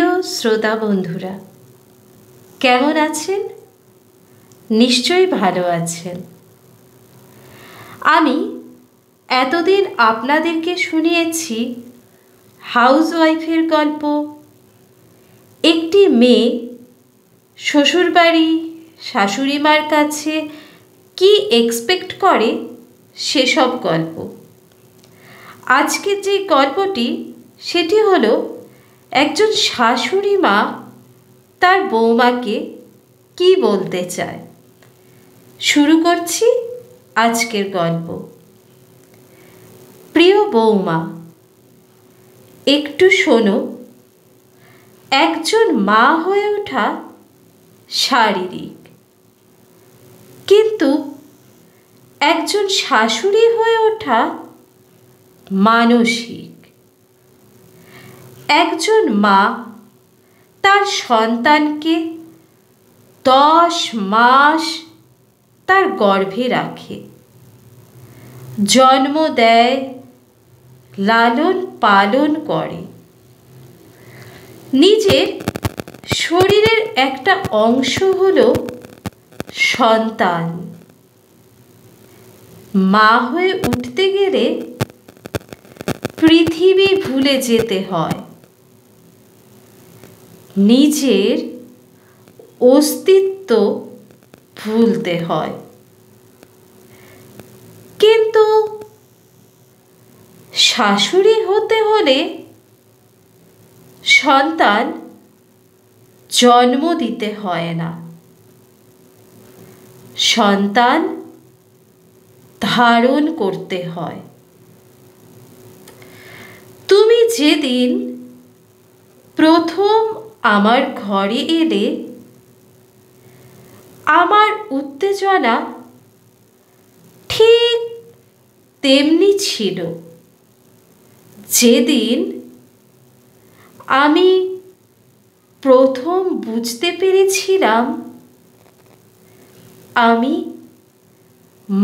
প্রিয় শ্রোতা বন্ধুরা, কেমন আছেন? নিশ্চয়ই ভালো আছেন। আমি এতদিন আপনাদেরকে শুনিয়েছি হাউসওয়াইফের গল্প, একটি মেয়ে শ্বশুরবাড়ি শাশুড়ি মার কাছে কি এক্সপেক্ট করে সেসব গল্প। আজকের যে গল্পটি সেটি হলো একজন শাশুড়ি মা তার বৌমাকে কি বলতে চায়। শুরু করছি আজকের গল্প। প্রিয় বৌমা, একটু শোনো। একজন মা হয়ে ওঠা শারীরিক, কিন্তু একজন শাশুড়ি হয়ে ওঠা মানসিক। একজন মা তার সন্তানকে 10 মাস তার গর্ভে রাখে, জন্ম দেয়, লালন পালন করে। নিজের শরীরের একটা অংশ হলো সন্তান। মা হয়ে উঠতে গেলে পৃথিবী ভুলে যেতে হয়, নিজের অস্তিত্ব ভুলতে হয়। কিন্তু শাশুড়ি হতে হলে সন্তান জন্ম দিতে হয় না, সন্তান ধারণ করতে হয়। তুমি যেদিন প্রথম আমার ঘরে এলে, আমার উত্তেজনা ঠিক তেমনি ছিল যেদিন আমি প্রথম বুঝতে পেরেছিলাম আমি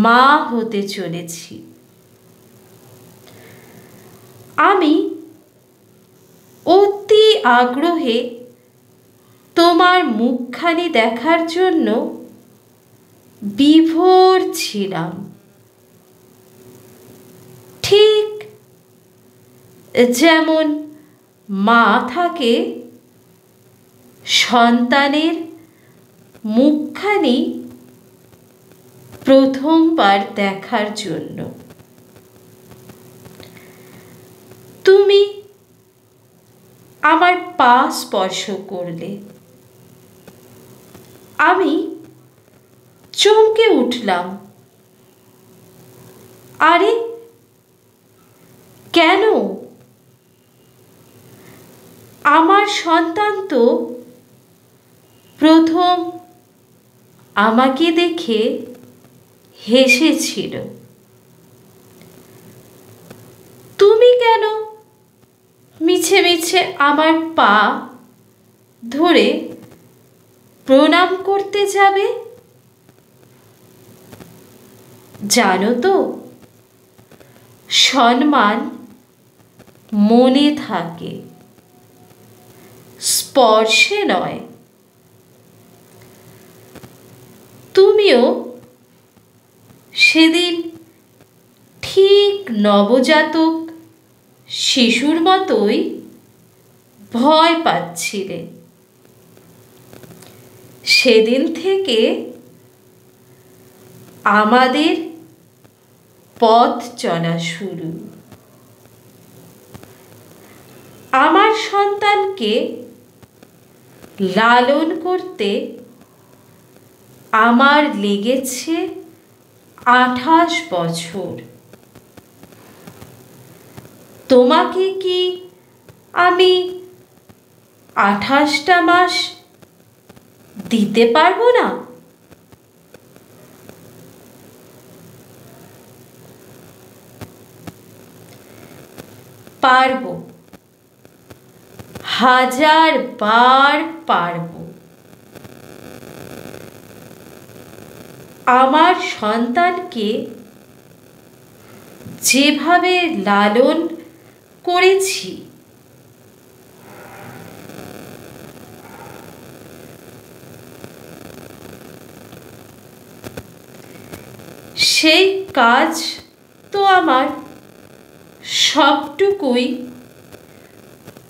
মা হতে চলেছি। আমি অতি আগ্রহে তোমার মুখখানি দেখার জন্য বিভোর ছিলাম, ঠিক যেমন মা থাকে সন্তানের মুখখানি প্রথমবার দেখার জন্য। তুমি আমার পা স্পর্শ করলে, আমি চমকে উঠলাম। আরে কেন? আমার সন্তান তো প্রথম আমাকে দেখে হেসেছিল। তুমি কেন মিছে মিছে আমার পা ধরে প্রণাম করতে যাবে? জানো তো, সম্মান মনে থাকে, স্পর্শে নয়। তুমিও সেদিন ঠিক নবজাতক শিশুর মতোই ভয় পাচ্ছিলে। সেদিন থেকে আমাদের পথ চলা শুরু। আমার সন্তানকে লালন করতে আমার লেগেছে 28 বছর। তোমাকে কি আমি 28টা মাস দিতে পারবো না? পারবো, 1000 বার পারবো। আমার সন্তানকে যেভাবে লালন করেছি সেই কাজ তো আমার সবটুকুই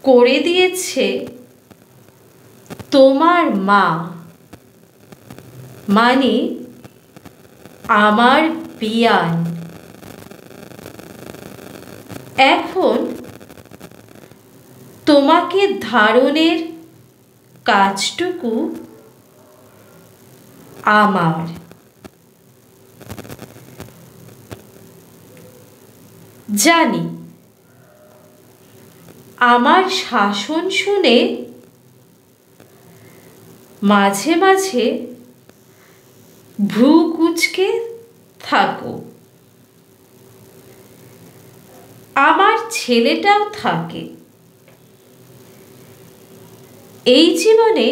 করে দিয়েছে তোমার মা, মানে আমার বিয়ান। এখন তোমাকে ধারণের কাজটুকু আমার। জানি আমার শাসন শুনে মাঝে মাঝে ভ্রু কুঁচকে থাকো, আমার ছেলেটাও থাকে। এই জীবনে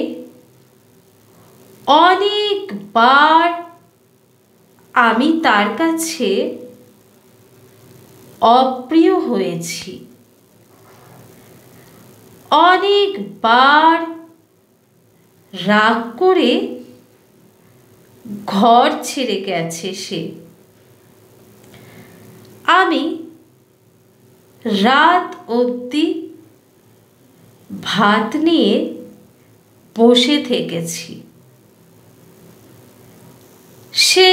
অনেকবার আমি তার কাছে অপ্রিয় হয়েছি, অনেকবার রাগ করে ঘর ছেড়ে গেছে সে। আমি রাত অবধি ভাত নিয়ে বসে থেকেছি, সে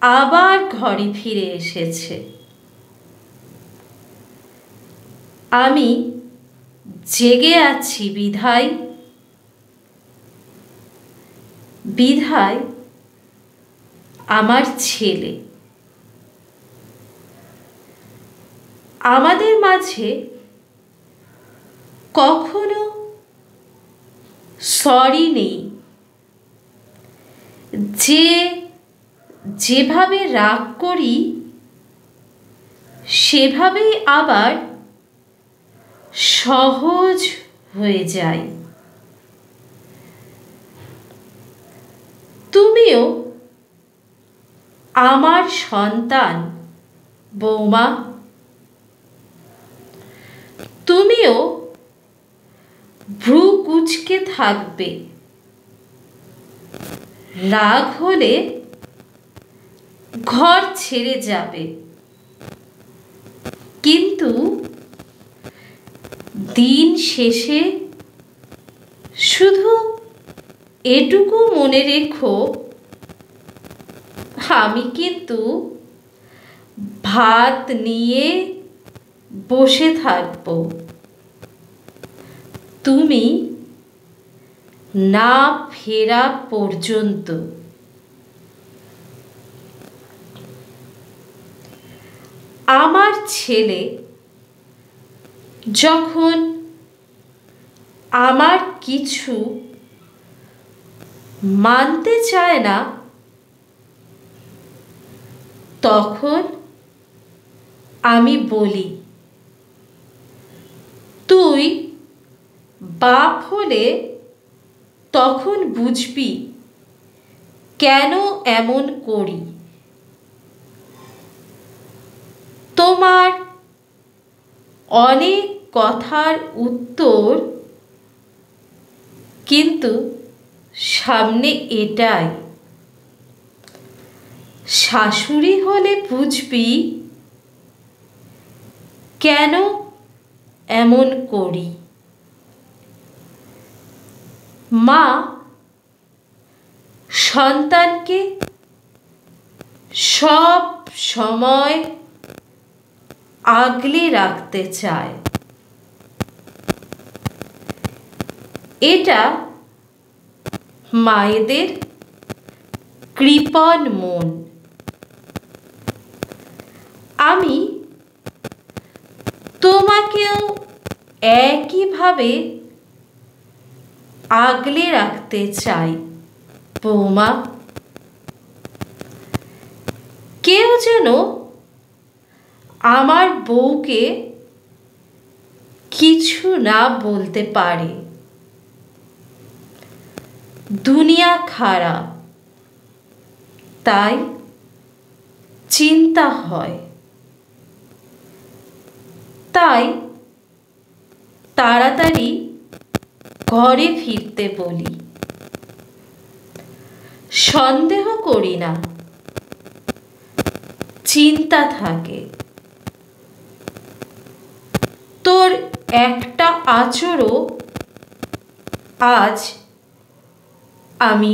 আবার ঘরে ফিরে এসেছে। আমি জেগে আছি বিধায় আমার ছেলে। আমাদের মাঝে কখনো সরি নেই, যেভাবে রাগ করি সেভাবেই আবার সহজ হয়ে যায়। তুমিও আমার সন্তান বৌমা, তুমিও ভ্রু কুঁচকে থাকবে, রাগ হলে ঘর ছেড়ে যাবে, কিন্তু দিন শেষে শুধু এটুকু মনে রেখো, আমি কিন্তু ভাত নিয়ে বসে থাকব, তুমি না ফেরা পর্যন্ত। আমার ছেলে যখন আমার কিছু মানতে চায় না, তখন আমি বলি, তুই বাপ হলে তখন বুঝবি কেন এমন করি। তোমার অনেক কথার উত্তর কিন্তু সামনে এটাই, শাশুড়ি হলে বুঝবি কেন এমন করি। মা সন্তানকে সব সময় আগলে রাখতে চায়, এটা মায়েদের কৃপণ মন। আমি তোমাকেও একইভাবে আগলে রাখতে চাই বৌমা। কেউ যেন আমার বউকে কিছু না বলতে পারে। দুনিয়া খারাপ, তাই চিন্তা হয়, তাই তাড়াতাড়ি ঘরে ফিরতে বলি। সন্দেহ করি না চিন্তা থাকে। তোর একটা আঁচড়ও আজ আমি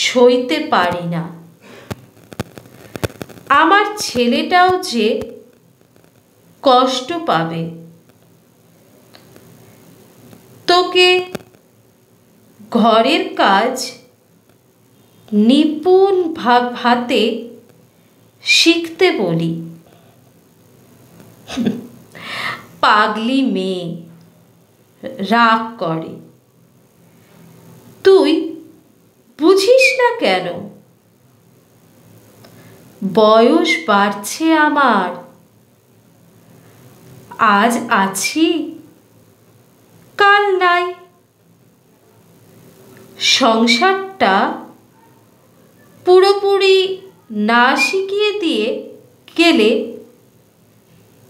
সইতে পারি না। আমার ছেলেটাও যে কষ্ট পাবে। তোকে ঘরের কাজ নিপুণ হাতে শিখতে বলি। পাগলি মেয়ে রাগ করে। তুই বুঝিস না কেন? বয়স বাড়ছে আমার। আজ আছি, কাল নাই। সংসারটা পুরোপুরি না শিখিয়ে দিয়ে গেলে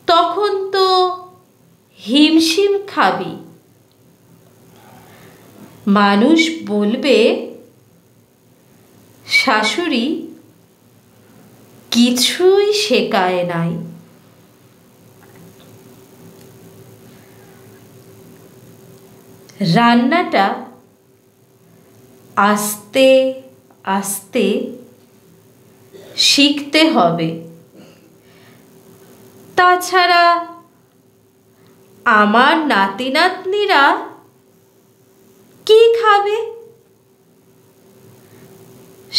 তখন তো হিমশিম খাবি। মানুষ বলবে শাশুড়ি কিছুই শেখায় নাই। রান্নাটা আস্তে আস্তে শিখতে হবে। তাছাড়া আমার নাতি নাতনিরা কি খাবে?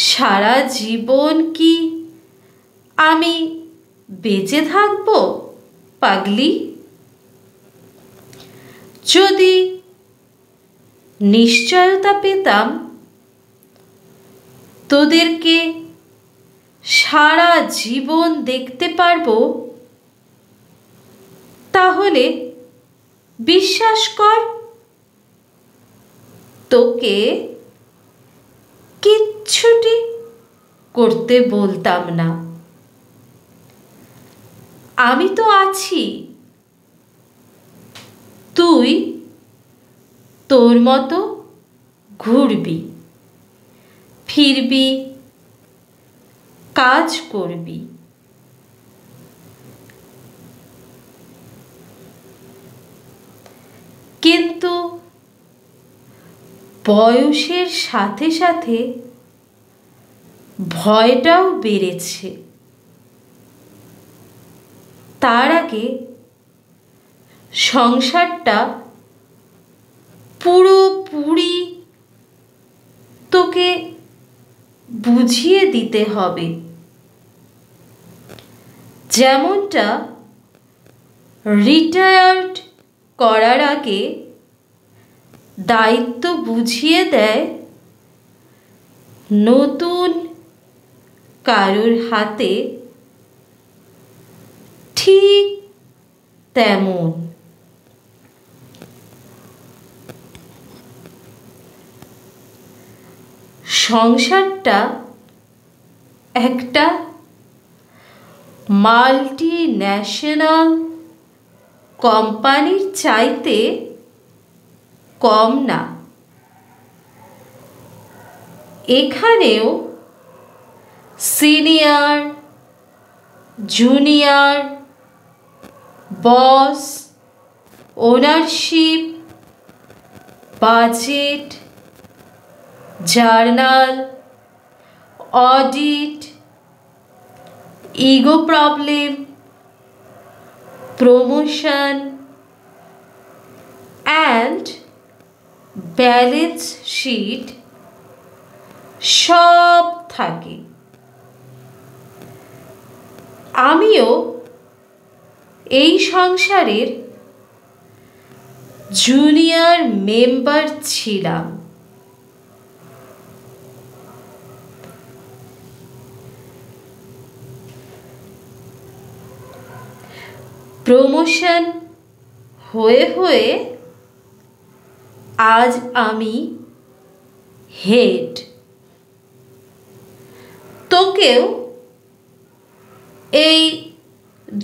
সারা জীবন কি আমি বেঁচে থাকবো পাগলি? যদি নিশ্চয়তা পেতাম তোদেরকে সারা জীবন দেখতে পারবো, তাহলে বিশ্বাস কর তোকে কিচ্ছুটি করতে বলতাম না। আমি তো আছি। তুই তোর মতো ঘুরবি, ফিরবি, কাজ করবি। কিন্তু বয়সের সাথে সাথে ভয়টাও বেড়েছে। তার আগে সংসারটা পুরোপুরি তোকে বুঝিয়ে দিতে হবে। যেমনটা রিটায়ার্ড করার আগে দায়িত্ব বুঝিয়ে দেয় নতুন কারোর হাতে, ঠিক তেমন। সংসারটা একটা মাল্টিন্যাশনাল কোম্পানির চাইতে কম না। এখানেও senior, junior, boss, ownership, budget, journal, audit, ego problem, promotion and balance sheet সব থাকে। আমিও এই সংসারের জুনিয়র মেম্বার ছিলাম। প্রমোশন হয়ে হয়ে আজ আমি হেড। তোকেও এই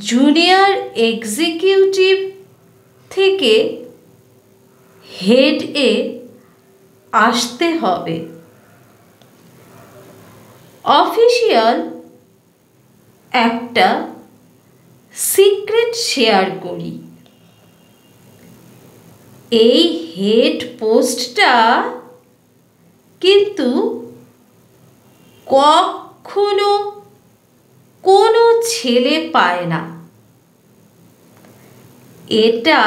জুনিয়র এক্সিকিউটিভ থেকে হেড এ আসতে হবে। অফিসিয়াল একটা সিক্রেট শেয়ার করি। এই হেড পোস্টটা কিন্তু কখনো কোনো ছেলে পায় না। এটা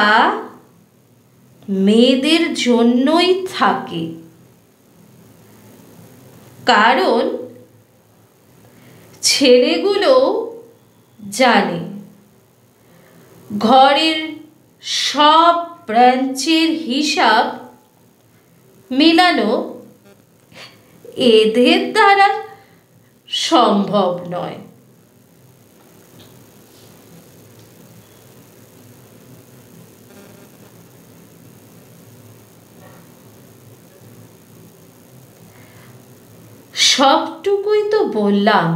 মেয়েদের জন্যই থাকে, কারণ ছেলেগুলো জানে ঘরের সব ব্রাঞ্চের হিসাব মেলানো এদের দ্বারা সম্ভব নয়। সবটুকুই তো বললাম,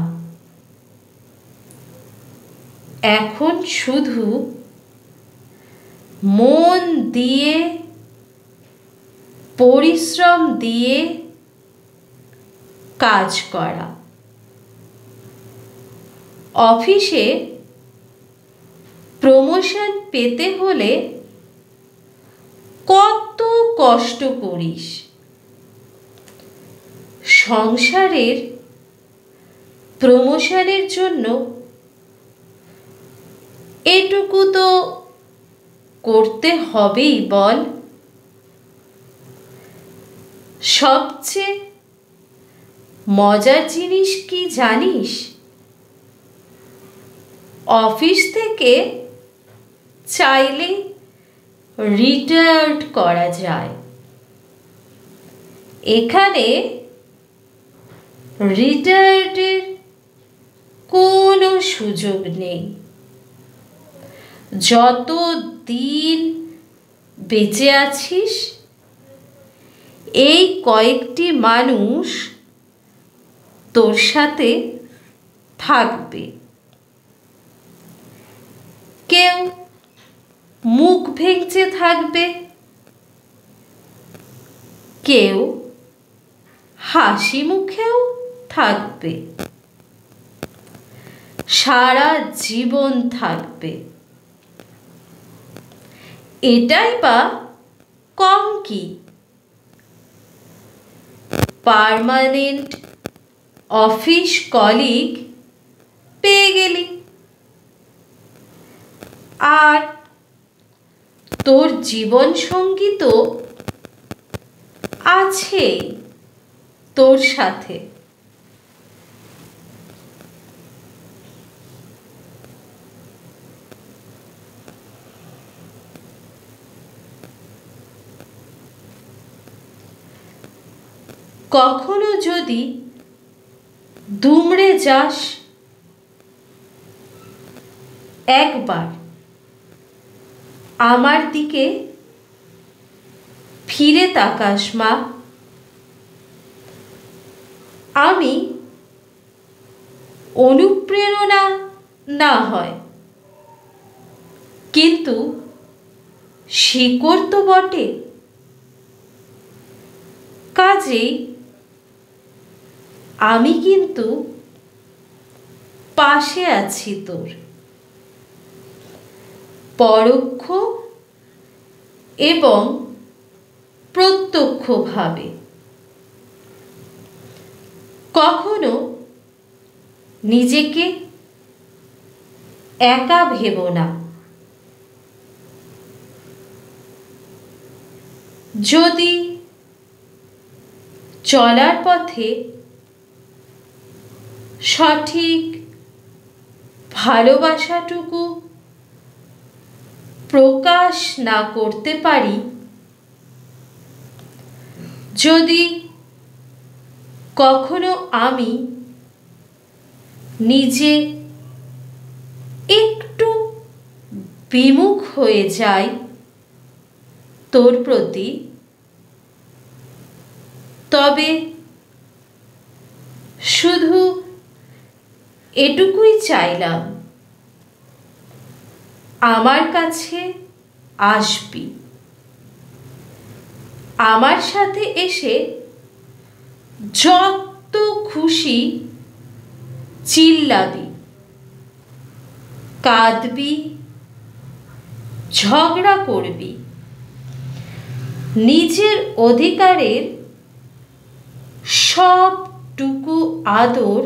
এখন শুধু মন দিয়ে পরিশ্রম দিয়ে কাজ করা। অফিসে প্রমোশন পেতে হলে কত কষ্ট করিস, সংসারের প্রমোশনের জন্য এটুকু তো করতে হবেই বল। সবচেয়ে মজার জিনিস কি জানিস? অফিস থেকে চাইলে রিটায়ার্ড করা যায়। এখানে রিটায়ার্ডের কোনো সুযোগ নেই। যত দিন বেঁচে আছিস, এই কয়েকটি মানুষ তোর সাথে থাকবে। কেউ মুখ ভেঙচে থাকবে, কেউ হাসি মুখেও থাকবে, সারা জীবন থাকবে। এটাই বা কম কি? পার্মানেন্ট অফিস কলিগ পেয়ে গেলি, আর তোর জীবন সঙ্গী তো আছে তোর সাথে। কখনো যদি দুমড়ে যাস, একবার আমার দিকে ফিরে তাকাস মা। আমি অনুপ্রেরণা না হয়, কিন্তু শিকড় তো বটে। কাজেই আমি কিন্তু পাশে আছি তোর, পরোক্ষ এবং প্রত্যক্ষভাবে। কখনো নিজেকে একা ভেবো না। যদি চলার পথে সঠিক ভালোবাসাটুকু প্রকাশ না করতে পারি, যদি কখনো আমি নিজে একটু বিমুখ হয়ে যাই তোর প্রতি, তবে শুধু এটুকুই চাইলাম, আমার কাছে আসবি, আমার সাথে এসে যত খুশি চিল্লাবি, কাঁদবি, ঝগড়া করবি, নিজের অধিকারের সবটুকু আদর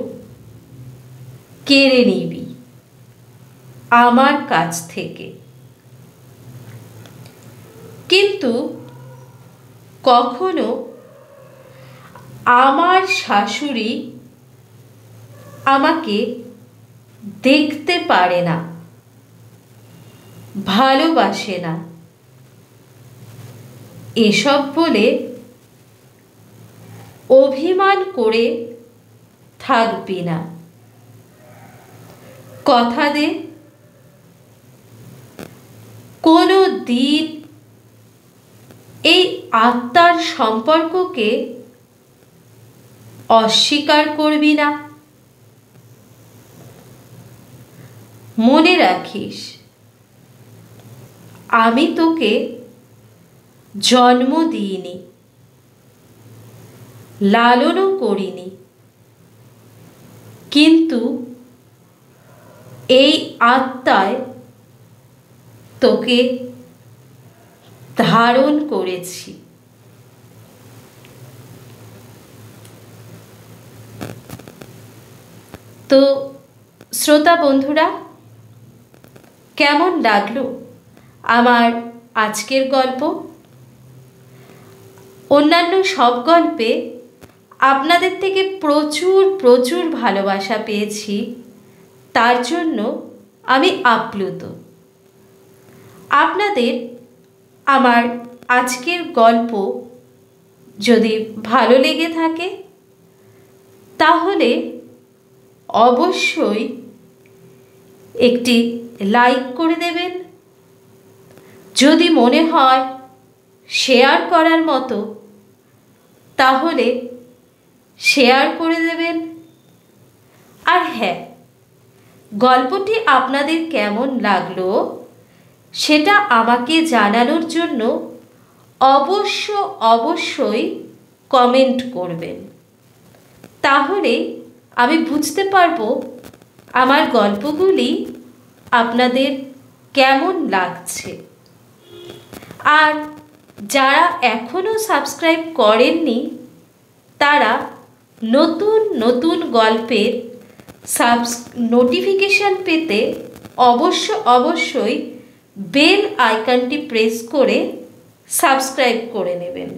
কেড়ে নিবি আমার কাছ থেকে। কিন্তু কখনো আমার শাশুড়ি আমাকে দেখতে পারে না, ভালোবাসে না, এসব বলে অভিমান করে থাকবি না। কথা দে, কোনো দিন এই আত্মার সম্পর্ককে অস্বীকার করবি না। মনে রাখিস, আমি তোকে জন্ম দিইনি, লালনও করিনি, কিন্তু এই আত্মায় তোকে ধারণ করেছি। তো শ্রোতা বন্ধুরা, কেমন লাগলো আমার আজকের গল্প? অন্যান্য সব গল্পে আপনাদের থেকে প্রচুর প্রচুর ভালোবাসা পেয়েছি, তার জন্য আমি আপ্লুত। আপনাদের আমার আজকের গল্প যদি ভালো লেগে থাকে তাহলে অবশ্যই একটি লাইক করে দেবেন। যদি মনে হয় শেয়ার করার মতো তাহলে শেয়ার করে দেবেন। আর হ্যাঁ, গল্পটি আপনাদের কেমন লাগলো সেটা আমাকে জানানোর জন্য অবশ্যই কমেন্ট করবেন। তাহলে আমি বুঝতে পারবো আমার গল্পগুলি আপনাদের কেমন লাগছে। আর যারা এখনও সাবস্ক্রাইব করেননি তারা নতুন নতুন গল্পের নোটিফিকেশান পেতে অবশ্যই বেল আইকনটি প্রেস করে সাবস্ক্রাইব করে নেবেন।